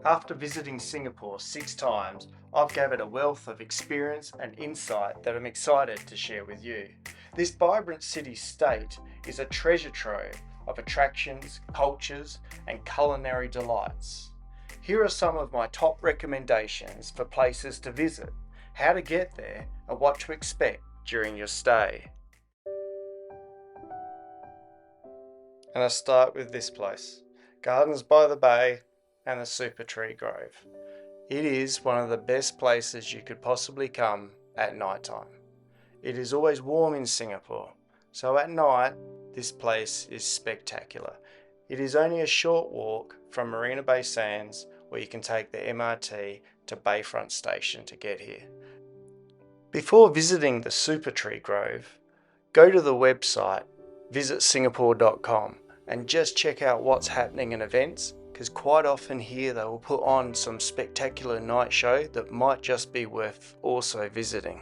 After visiting Singapore 6 times, I've gathered a wealth of experience and insight that I'm excited to share with you. This vibrant city-state is a treasure trove of attractions, cultures, and culinary delights. Here are some of my top recommendations for places to visit, how to get there, and what to expect during your stay. And I start with this place, Gardens by the Bay and the Super Tree Grove. It is one of the best places you could possibly come at night time. It is always warm in Singapore, so at night this place is spectacular. It is only a short walk from Marina Bay Sands, where you can take the MRT to Bayfront Station to get here. Before visiting the Super Tree Grove, go to the website visitsingapore.com and just check out what's happening in events, because quite often here they will put on some spectacular night show that might just be worth also visiting.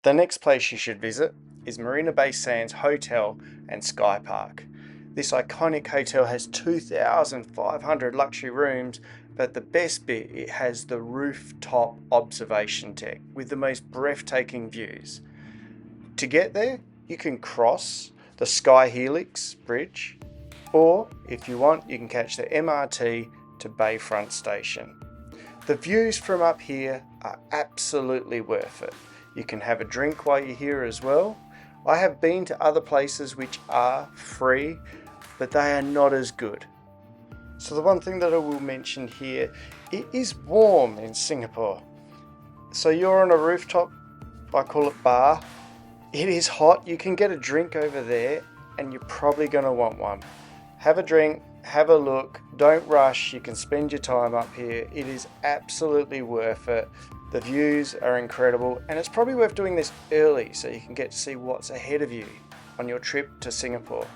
The next place you should visit is Marina Bay Sands Hotel and SkyPark. This iconic hotel has 2,500 luxury rooms, but the best bit, it has the rooftop observation deck with the most breathtaking views. To get there, you can cross the Sky Helix Bridge, or if you want, you can catch the MRT to Bayfront Station. The views from up here are absolutely worth it. You can have a drink while you're here as well. I have been to other places which are free, but they are not as good. So the one thing that I will mention here, it is warm in Singapore. So you're on a rooftop, I call it bar. It is hot, you can get a drink over there and you're probably going to want one. Have a drink, have a look, don't rush, you can spend your time up here. It is absolutely worth it. The views are incredible, and it's probably worth doing this early so you can get to see what's ahead of you on your trip to Singapore.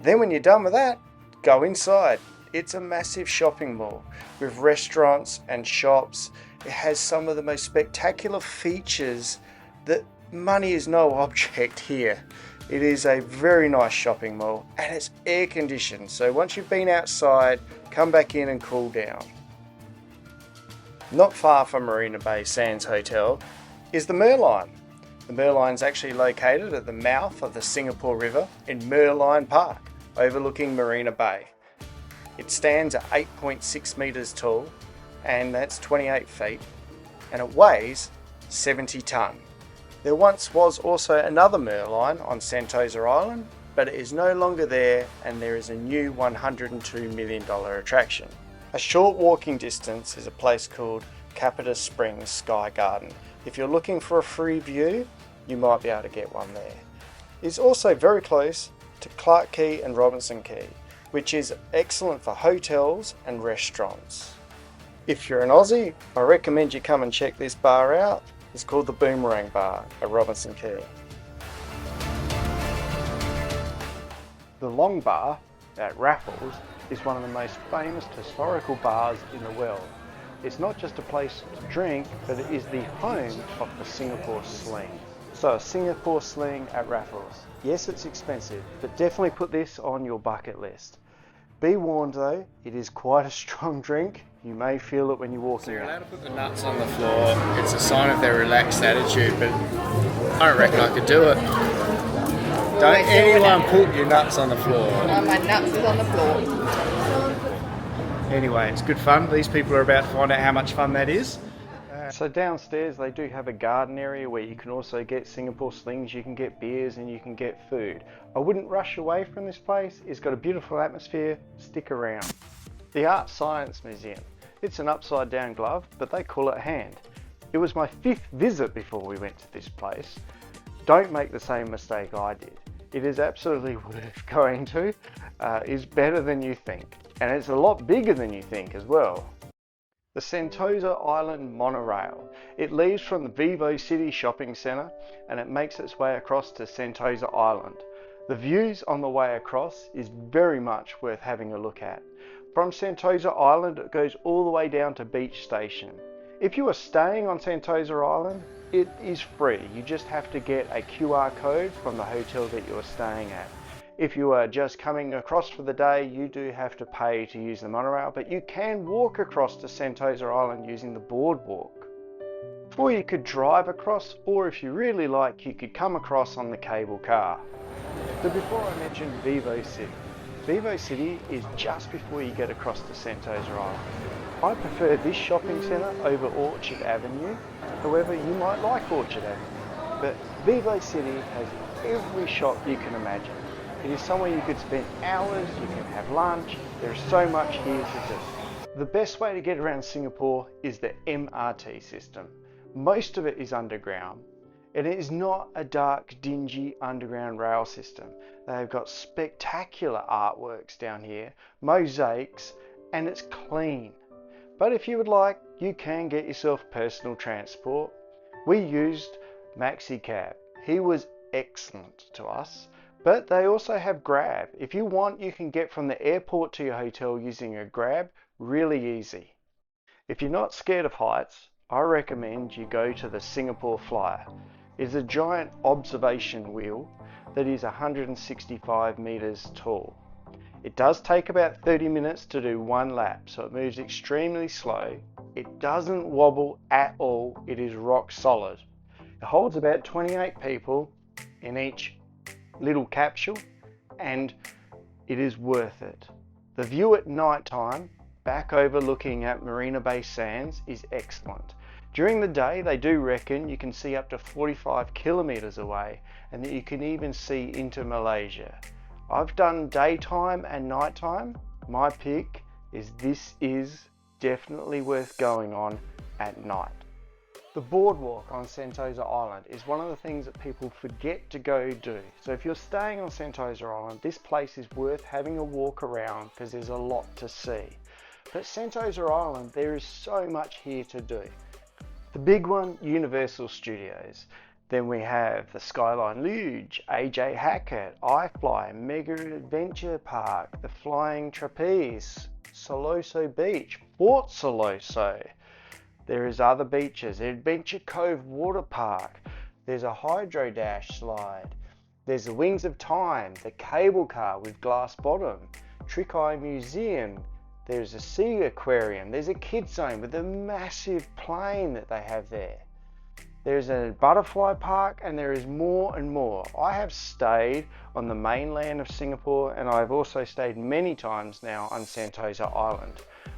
Then when you're done with that, go inside. It's a massive shopping mall with restaurants and shops. It has some of the most spectacular features that money is no object here. It is a very nice shopping mall and it's air conditioned, so once you've been outside, come back in and cool down. Not far from Marina Bay Sands Hotel is the Merlion. The Merlion is actually located at the mouth of the Singapore River in Merlion Park, overlooking Marina Bay. It stands at 8.6 metres tall, and that's 28 feet, and it weighs 70 tonne. There once was also another Merlion on Sentosa Island, but it is no longer there, and there is a new $102 million attraction. A short walking distance is a place called CapitaSpring Sky Garden. If you're looking for a free view, you might be able to get one there. It's also very close to Clarke Quay and Robinson Quay, which is excellent for hotels and restaurants. If you're an Aussie, I recommend you come and check this bar out. It's called the Boomerang Bar at Robinson Quay. The Long Bar at Raffles is one of the most famous historical bars in the world. It's not just a place to drink, but it is the home of the Singapore Sling. So a Singapore Sling at Raffles. Yes, it's expensive, but definitely put this on your bucket list. Be warned though, it is quite a strong drink. You may feel it when you walk in. So you're allowed to put the nuts on the floor. It's a sign of their relaxed attitude, but I don't reckon I could do it. Don't anyone put your nuts on the floor. My nuts is on the floor. Anyway, it's good fun. These people are about to find out how much fun that is. So downstairs they do have a garden area where you can also get Singapore Slings, you can get beers and you can get food. I wouldn't rush away from this place. It's got a beautiful atmosphere. Stick around. The ArtScience Museum. It's an upside down glove, but they call it a hand. It was my 5th visit before we went to this place. Don't make the same mistake I did. It is absolutely worth going to. It's better than you think. And it's a lot bigger than you think as well. The Sentosa Island Monorail. It leaves from the Vivo City Shopping Centre and it makes its way across to Sentosa Island. The views on the way across is very much worth having a look at. From Sentosa Island it goes all the way down to Beach Station. If you are staying on Sentosa Island, it is free. You just have to get a QR code from the hotel that you are staying at. If you are just coming across for the day, you do have to pay to use the monorail, but you can walk across to Sentosa Island using the boardwalk. Or you could drive across, or if you really like, you could come across on the cable car. So before I mentioned Vivo City. Vivo City is just before you get across to Sentosa Island. I prefer this shopping centre over Orchard Avenue. However, you might like Orchard Avenue. But Vivo City has every shop you can imagine. It is somewhere you could spend hours, you can have lunch, there's so much here to do. The best way to get around Singapore is the MRT system. Most of it is underground. It is not a dark, dingy underground rail system. They've got spectacular artworks down here, mosaics, and it's clean. But if you would like, you can get yourself personal transport. We used MaxiCab. He was excellent to us. But they also have Grab. If you want, you can get from the airport to your hotel using a Grab really easy. If you're not scared of heights, I recommend you go to the Singapore Flyer. It's a giant observation wheel that is 165 meters tall. It does take about 30 minutes to do one lap, so it moves extremely slow. It doesn't wobble at all, it is rock solid. It holds about 28 people in each little capsule, and it is worth it. The view at night time, back overlooking at Marina Bay Sands, is excellent. During the day, they do reckon you can see up to 45 kilometers away, and that you can even see into Malaysia. I've done daytime and nighttime. My pick is this is definitely worth going on at night. The boardwalk on Sentosa Island is one of the things that people forget to go do. So if you're staying on Sentosa Island, this place is worth having a walk around because there's a lot to see. But Sentosa Island, there is so much here to do. The big one, Universal Studios. Then we have the Skyline Luge, AJ Hackett, iFly, Mega Adventure Park, the Flying Trapeze, Siloso Beach, Fort Siloso. There is other beaches, Adventure Cove Water Park, there's a Hydro Dash slide, there's the Wings of Time, the cable car with glass bottom, Trick Eye Museum, there's a sea aquarium, there's a kids zone with a massive plane that they have there. There's a butterfly park, and there is more and more. I have stayed on the mainland of Singapore, and I've also stayed many times now on Sentosa Island.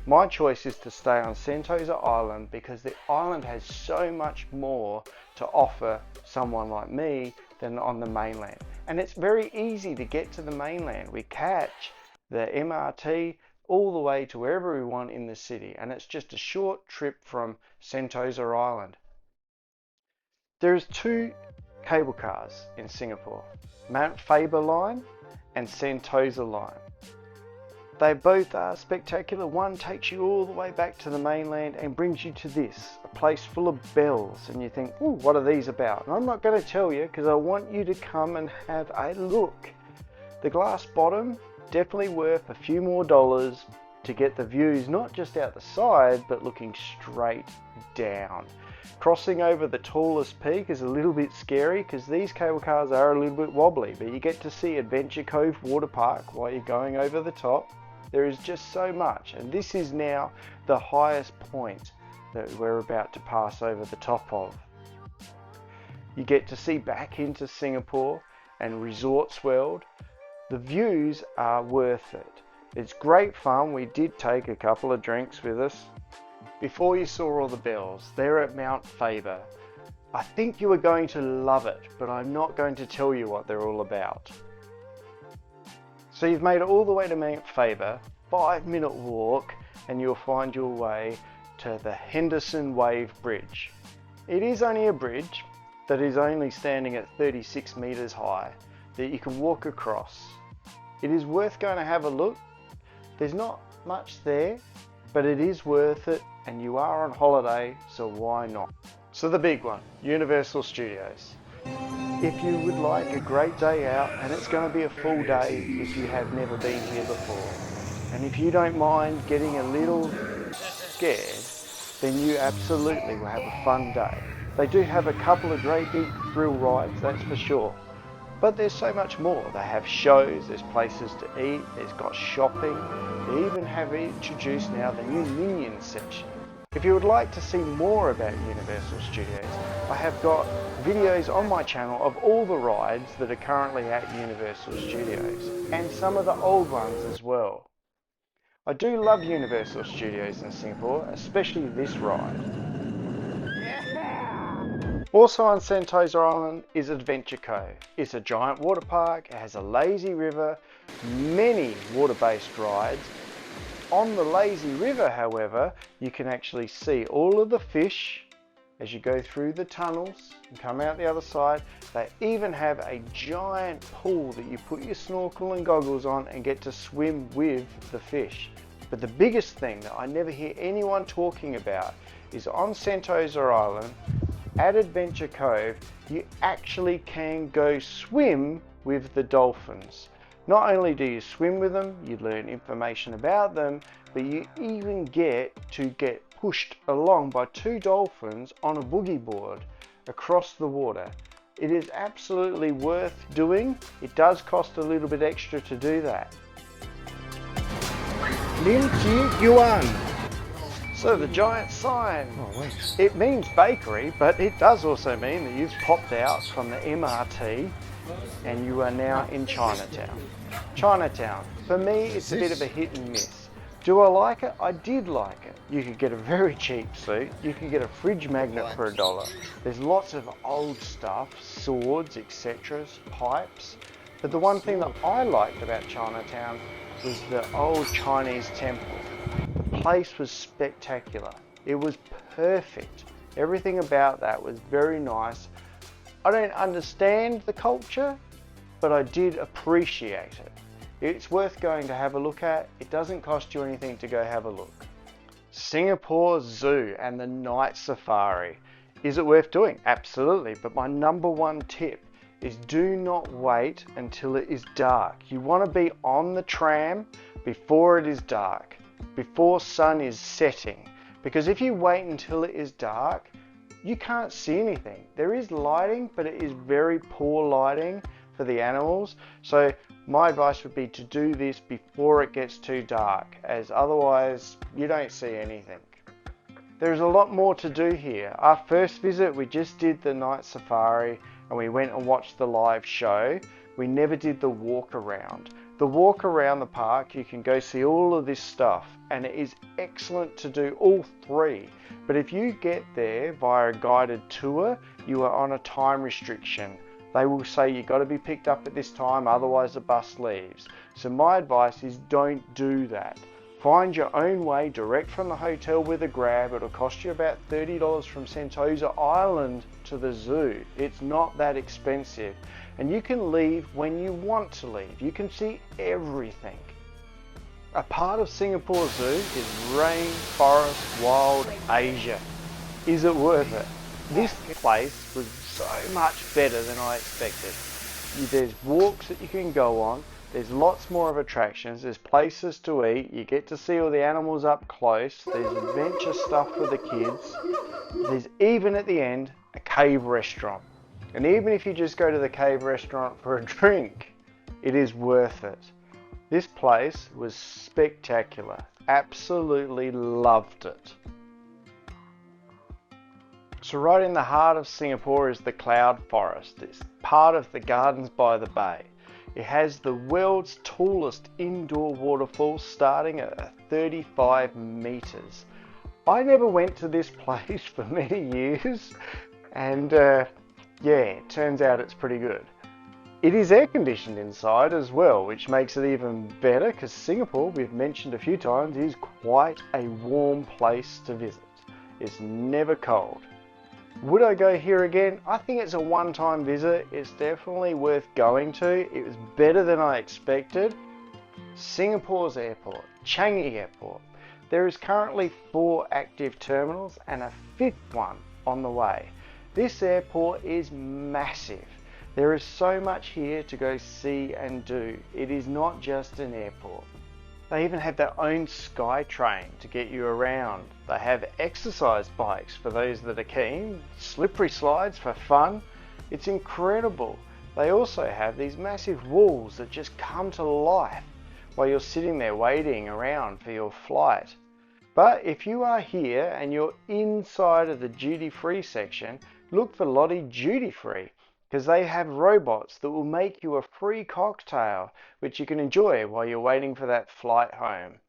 My choice is to stay on Sentosa Island because the island has so much more to offer someone like me than on the mainland. And it's very easy to get to the mainland. We catch the MRT all the way to wherever we want in the city, and it's just a short trip from Sentosa Island. There's two cable cars in Singapore, Mount Faber Line and Sentosa Line. They both are spectacular. One takes you all the way back to the mainland and brings you to this, a place full of bells, and you think, oh, what are these about? And I'm not going to tell you because I want you to come and have a look. The glass bottom, definitely worth a few more dollars to get the views, not just out the side, but looking straight down. Crossing over the tallest peak is a little bit scary because these cable cars are a little bit wobbly, but you get to see Adventure Cove Water Park while you're going over the top. There is just so much, and this is now the highest point that we're about to pass over the top of. You get to see back into Singapore and Resorts World. The views are worth it. It's great fun. We did take a couple of drinks with us. Before you saw all the bells, they're at Mount Faber. I think you are going to love it, but I'm not going to tell you what they're all about. So you've made it all the way to Mount Faber, 5-minute walk, and you'll find your way to the Henderson Wave Bridge. It is only a bridge that is only standing at 36 meters high that you can walk across. It is worth going to have a look. There's not much there, but it is worth it, and you are on holiday, so why not? So the big one, Universal Studios. If you would like a great day out, and it's going to be a full day if you have never been here before, and if you don't mind getting a little scared, then you absolutely will have a fun day. They do have a couple of great big thrill rides, that's for sure. But there's so much more. They have shows, there's places to eat, there's got shopping. They even have introduced now the new Minions section. If you would like to see more about Universal Studios, I have got videos on my channel of all the rides that are currently at Universal Studios, and some of the old ones as well. I do love Universal Studios in Singapore, especially this ride. Also on Sentosa Island is Adventure Cove. It's a giant water park, it has a lazy river, many water-based rides. On the lazy river, however, you can actually see all of the fish as you go through the tunnels and come out the other side. They even have a giant pool that you put your snorkel and goggles on and get to swim with the fish. But the biggest thing that I never hear anyone talking about is on Sentosa Island, at Adventure Cove, you actually can go swim with the dolphins. Not only do you swim with them, you learn information about them, but you even get to get pushed along by two dolphins on a boogie board across the water. It is absolutely worth doing. It does cost a little bit extra to do that. Lim Chi Yuan. So the giant sign, it means bakery, but it does also mean that you've popped out from the MRT and you are now in Chinatown. Chinatown, for me, it's a bit of a hit and miss. Do I like it? I did like it. You could get a very cheap suit. You could get a fridge magnet for $1. There's lots of old stuff, swords, etc., pipes. But the one thing that I liked about Chinatown was the old Chinese temple. The place was spectacular. It was perfect. Everything about that was very nice. I don't understand the culture, but I did appreciate it. It's worth going to have a look at. It doesn't cost you anything to go have a look. Singapore Zoo and the night safari. Is it worth doing? Absolutely. But my number one tip is do not wait until it is dark. You want to be on the tram before it is dark, before sun is setting. Because if you wait until it is dark, you can't see anything. There is lighting, but it is very poor lighting for the animals. So my advice would be to do this before it gets too dark, as otherwise you don't see anything. There's a lot more to do here. Our first visit, we just did the night safari and we went and watched the live show. We never did the walk around. The walk around the park, you can go see all of this stuff, and it is excellent to do all three. But if you get there via a guided tour, you are on a time restriction. They will say you've got to be picked up at this time, otherwise the bus leaves. So my advice is don't do that. Find your own way direct from the hotel with a grab. It'll cost you about $30 from Sentosa Island to the zoo. It's not that expensive. And you can leave when you want to leave. You can see everything. A part of Singapore Zoo is Rainforest Wild Asia. Is it worth it? This place was so much better than I expected. There's walks that you can go on. There's lots more of attractions. There's places to eat. You get to see all the animals up close. There's adventure stuff for the kids. There's even at the end a cave restaurant. And even if you just go to the cave restaurant for a drink, it is worth it. This place was spectacular. Absolutely loved it. So right in the heart of Singapore is the Cloud Forest. It's part of the Gardens by the Bay. It has the world's tallest indoor waterfall starting at 35 meters. I never went to this place for many years, and yeah, it turns out it's pretty good. It is air conditioned inside as well, which makes it even better because Singapore, we've mentioned a few times, is quite a warm place to visit. It's never cold. Would I go here again? I think it's a one-time visit. It's definitely worth going to. It was better than I expected. Singapore's airport, Changi Airport. There is currently 4 active terminals and a 5th one on the way. This airport is massive. There is so much here to go see and do. It is not just an airport. They even have their own sky train to get you around. They have exercise bikes for those that are keen, slippery slides for fun. It's incredible. They also have these massive walls that just come to life while you're sitting there waiting around for your flight. But if you are here and you're inside of the duty-free section, look for Lottie Duty Free, because they have robots that will make you a free cocktail which you can enjoy while you're waiting for that flight home.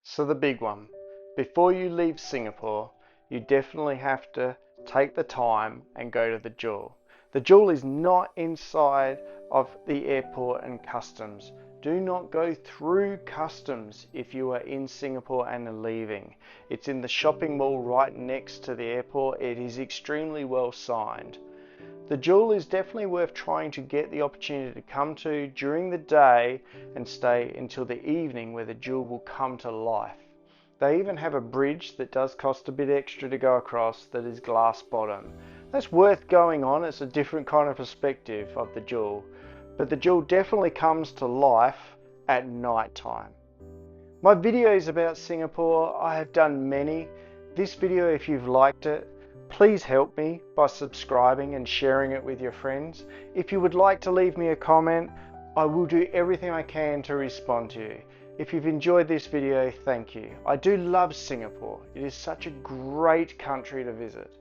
So the big one, before you leave Singapore, you definitely have to take the time and go to the Jewel. The Jewel is not inside of the airport and customs. Do not go through customs if you are in Singapore and are leaving. It's in the shopping mall right next to the airport. It is extremely well signed. The Jewel is definitely worth trying to get the opportunity to come to during the day and stay until the evening, where the Jewel will come to life. They even have a bridge that does cost a bit extra to go across that is glass bottom. That's worth going on. It's a different kind of perspective of the Jewel. But the Jewel definitely comes to life at night time. My videos about Singapore, I have done many. This video, if you've liked it, please help me by subscribing and sharing it with your friends. If you would like to leave me a comment, I will do everything I can to respond to you. If you've enjoyed this video, thank you. I do love Singapore. It is such a great country to visit.